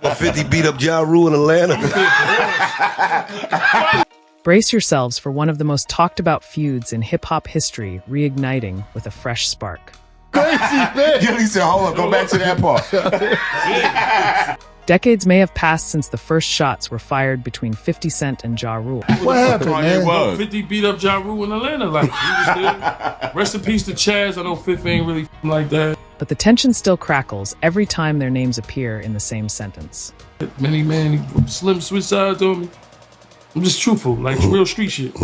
50 beat up Ja Rule in Atlanta. Brace yourselves for one of the most talked about feuds in hip-hop history reigniting with a fresh spark. Crazy, man. He said, hold on, go back to that part. Decades may have passed since the first shots were fired between 50 Cent and Ja Rule. What happened, man? 50 beat up Ja Rule in Atlanta. Like, he was there. Rest in peace to Chaz. I know 50 ain't really like that. But the tension still crackles every time their names appear in the same sentence. Many man, Slim switch sides on me. I'm just truthful, like real street shit.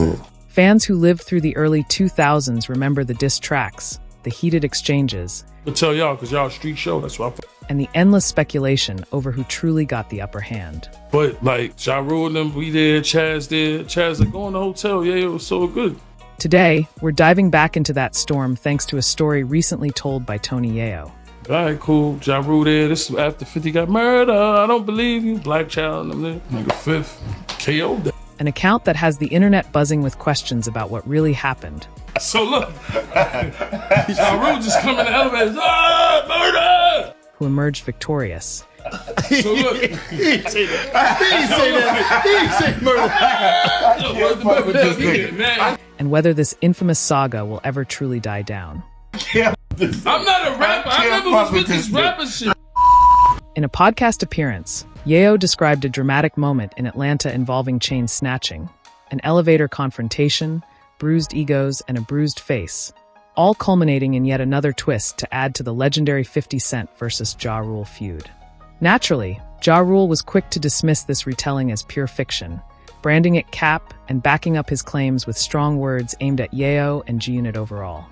Fans who lived through the early 2000s remember the diss tracks, the heated exchanges, I'll tell y'all, because y'all street show, that's why and the endless speculation over who truly got the upper hand. But like, Ja Rule and them, we there, Chaz there. Chaz like, go in the hotel, yeah, it was so good. Today, we're diving back into that storm thanks to a story recently told by Tony Yayo. All right, cool. Ja Rule there. This is after 50 got murdered. I don't believe you. Black Child and them there. Nigga Fifth KO'd. An account that has the internet buzzing with questions about what really happened. So look, Ja Rule just come in the elevator. Murder! Who emerged victorious. So look. He didn't say that. He didn't say murder. And whether this infamous saga will ever truly die down. I'm not a rapper. I never was with this rapper shit. In a podcast appearance, Yayo described a dramatic moment in Atlanta involving chain snatching, an elevator confrontation, bruised egos, and a bruised face, all culminating in yet another twist to add to the legendary 50 Cent versus Ja Rule feud. Naturally, Ja Rule was quick to dismiss this retelling as pure fiction, branding it cap and backing up his claims with strong words aimed at Yayo and G-Unit overall.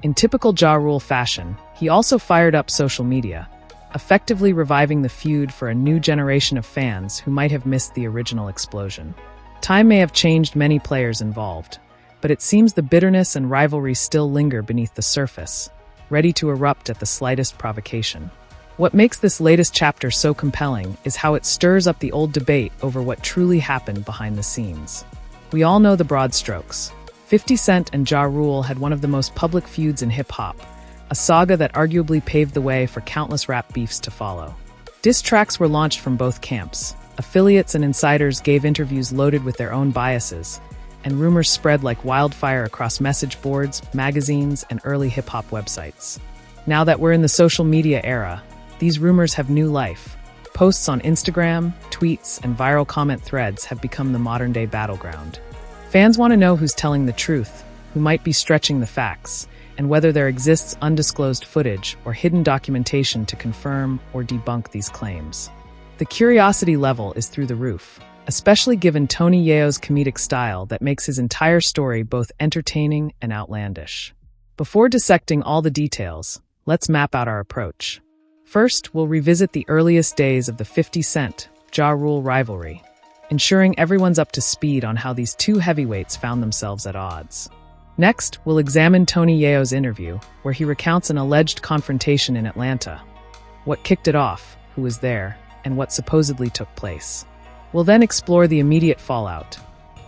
In typical Ja Rule fashion, he also fired up social media, effectively reviving the feud for a new generation of fans who might have missed the original explosion. Time may have changed many players involved, but it seems the bitterness and rivalry still linger beneath the surface, ready to erupt at the slightest provocation. What makes this latest chapter so compelling is how it stirs up the old debate over what truly happened behind the scenes. We all know the broad strokes. 50 Cent and Ja Rule had one of the most public feuds in hip-hop, a saga that arguably paved the way for countless rap beefs to follow. Diss tracks were launched from both camps. Affiliates and insiders gave interviews loaded with their own biases, and rumors spread like wildfire across message boards, magazines, and early hip-hop websites. Now that we're in the social media era, these rumors have new life. Posts on Instagram, tweets, and viral comment threads have become the modern-day battleground. Fans want to know who's telling the truth, who might be stretching the facts, and whether there exists undisclosed footage or hidden documentation to confirm or debunk these claims. The curiosity level is through the roof, especially given Tony Yayo's comedic style that makes his entire story both entertaining and outlandish. Before dissecting all the details, let's map out our approach. First, we'll revisit the earliest days of the 50 Cent, Ja Rule rivalry, ensuring everyone's up to speed on how these two heavyweights found themselves at odds. Next, we'll examine Tony Yayo's interview, where he recounts an alleged confrontation in Atlanta, what kicked it off, who was there, and what supposedly took place. We'll then explore the immediate fallout,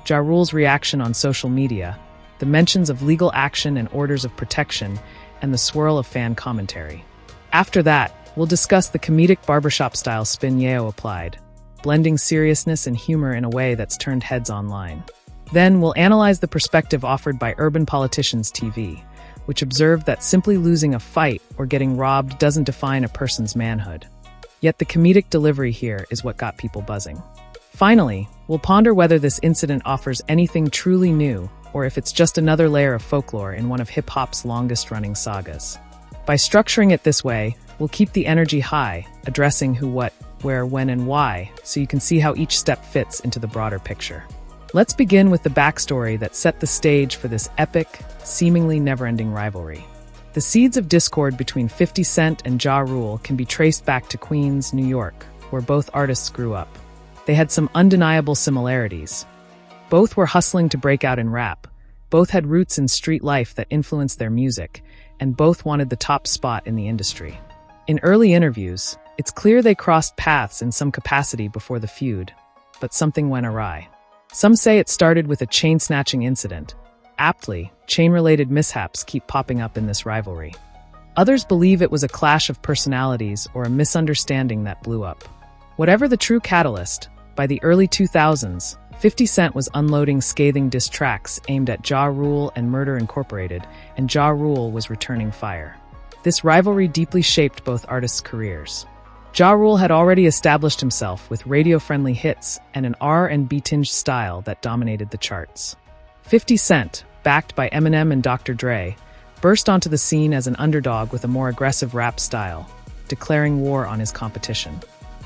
Ja Rule's reaction on social media, the mentions of legal action and orders of protection, and the swirl of fan commentary. After that, we'll discuss the comedic barbershop-style spin Yayo applied, blending seriousness and humor in a way that's turned heads online. Then we'll analyze the perspective offered by Urban Politicians TV, which observed that simply losing a fight or getting robbed doesn't define a person's manhood. Yet the comedic delivery here is what got people buzzing. Finally, we'll ponder whether this incident offers anything truly new, or if it's just another layer of folklore in one of hip-hop's longest-running sagas. By structuring it this way, we'll keep the energy high, addressing who, what, where, when, and why, so you can see how each step fits into the broader picture. Let's begin with the backstory that set the stage for this epic, seemingly never-ending rivalry. The seeds of discord between 50 Cent and Ja Rule can be traced back to Queens, New York, where both artists grew up. They had some undeniable similarities. Both were hustling to break out in rap, both had roots in street life that influenced their music, and both wanted the top spot in the industry. In early interviews, it's clear they crossed paths in some capacity before the feud, but something went awry. Some say it started with a chain-snatching incident. Aptly, chain-related mishaps keep popping up in this rivalry. Others believe it was a clash of personalities or a misunderstanding that blew up. Whatever the true catalyst, by the early 2000s, 50 Cent was unloading scathing diss tracks aimed at Ja Rule and Murder Incorporated, and Ja Rule was returning fire. This rivalry deeply shaped both artists' careers. Ja Rule had already established himself with radio-friendly hits and an R&B-tinged style that dominated the charts. 50 Cent, backed by Eminem and Dr. Dre, burst onto the scene as an underdog with a more aggressive rap style, declaring war on his competition.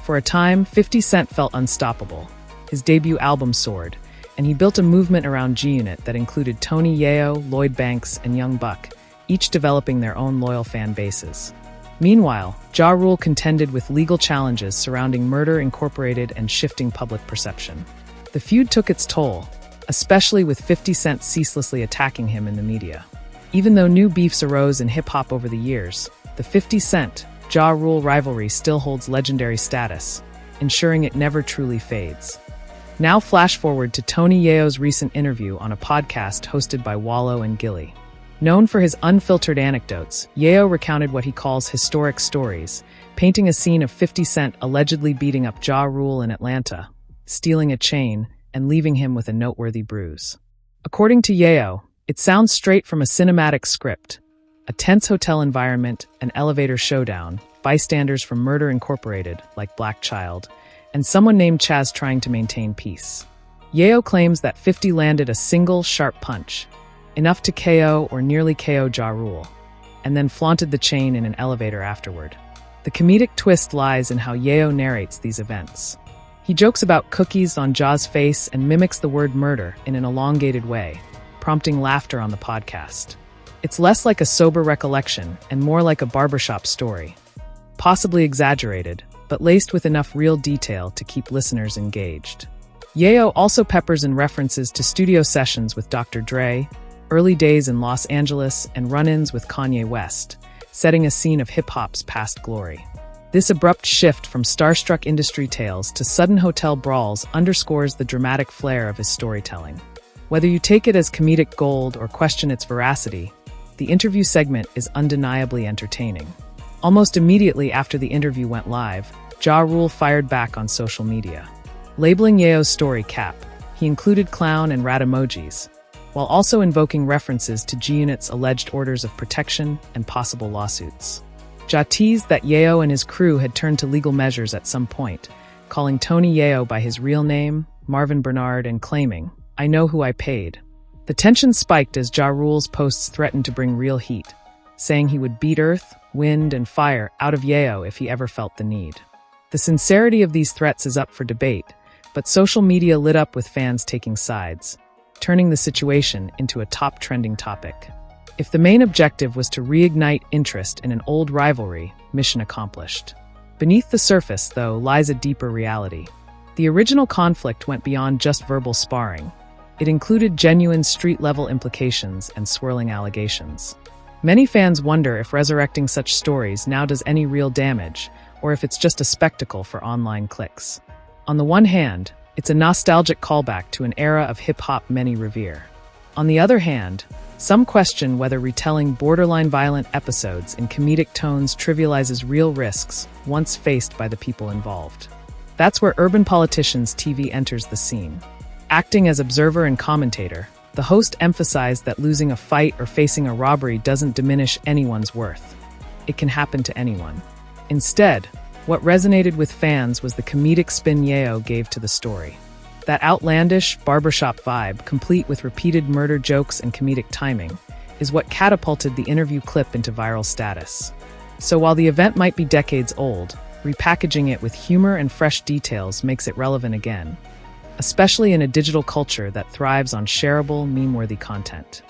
For a time, 50 Cent felt unstoppable. His debut album soared, and he built a movement around G-Unit that included Tony Yayo, Lloyd Banks, and Young Buck, each developing their own loyal fan bases. Meanwhile, Ja Rule contended with legal challenges surrounding Murder Incorporated and shifting public perception. The feud took its toll, especially with 50 Cent ceaselessly attacking him in the media. Even though new beefs arose in hip-hop over the years, the 50 Cent, Ja Rule rivalry still holds legendary status, ensuring it never truly fades. Now flash forward to Tony Yayo's recent interview on a podcast hosted by Wallow and Gilly. Known for his unfiltered anecdotes, Yayo recounted what he calls historic stories, painting a scene of 50 Cent allegedly beating up Ja Rule in Atlanta, stealing a chain, and leaving him with a noteworthy bruise. According to Yayo, it sounds straight from a cinematic script. A tense hotel environment, an elevator showdown, bystanders from Murder Incorporated, like Black Child, and someone named Chaz trying to maintain peace. Yayo claims that 50 landed a single, sharp punch, enough to KO or nearly KO Ja Rule, and then flaunted the chain in an elevator afterward. The comedic twist lies in how Yayo narrates these events. He jokes about cookies on Ja's face and mimics the word murder in an elongated way, prompting laughter on the podcast. It's less like a sober recollection and more like a barbershop story, possibly exaggerated, but laced with enough real detail to keep listeners engaged. Yayo also peppers in references to studio sessions with Dr. Dre, early days in Los Angeles, and run-ins with Kanye West, setting a scene of hip-hop's past glory. This abrupt shift from starstruck industry tales to sudden hotel brawls underscores the dramatic flair of his storytelling. Whether you take it as comedic gold or question its veracity, the interview segment is undeniably entertaining. Almost immediately after the interview went live, Ja Rule fired back on social media. Labeling Yayo's story cap, he included clown and rat emojis, while also invoking references to G-Unit's alleged orders of protection and possible lawsuits. Ja teased that Yayo and his crew had turned to legal measures at some point, calling Tony Yayo by his real name, Marvin Bernard, and claiming, "I know who I paid." The tension spiked as Ja Rule's posts threatened to bring real heat, saying he would beat earth, wind, and fire out of Yayo if he ever felt the need. The sincerity of these threats is up for debate, but social media lit up with fans taking sides, turning the situation into a top trending topic. If the main objective was to reignite interest in an old rivalry, mission accomplished. Beneath the surface, though, lies a deeper reality. The original conflict went beyond just verbal sparring. It included genuine street-level implications and swirling allegations. Many fans wonder if resurrecting such stories now does any real damage, or if it's just a spectacle for online clicks. On the one hand, it's a nostalgic callback to an era of hip-hop many revere. On the other hand, some question whether retelling borderline violent episodes in comedic tones trivializes real risks once faced by the people involved. That's where Urban Politicians TV enters the scene. Acting as observer and commentator, the host emphasized that losing a fight or facing a robbery doesn't diminish anyone's worth. It can happen to anyone. Instead, what resonated with fans was the comedic spin Yayo gave to the story. That outlandish, barbershop vibe, complete with repeated murder jokes and comedic timing, is what catapulted the interview clip into viral status. So while the event might be decades old, repackaging it with humor and fresh details makes it relevant again, especially in a digital culture that thrives on shareable, meme-worthy content.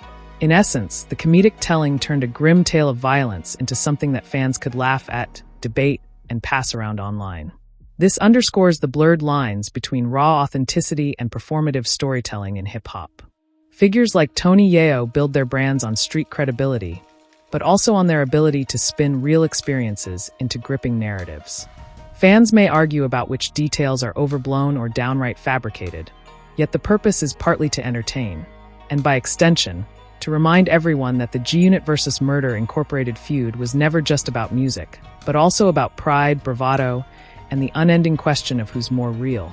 In essence, the comedic telling turned a grim tale of violence into something that fans could laugh at, debate, and pass around online. This underscores the blurred lines between raw authenticity and performative storytelling in hip-hop. Figures like Tony Yayo build their brands on street credibility, but also on their ability to spin real experiences into gripping narratives. Fans may argue about which details are overblown or downright fabricated, yet the purpose is partly to entertain, and by extension, to remind everyone that the G-Unit vs. Murder Incorporated feud was never just about music, but also about pride, bravado, and the unending question of who's more real.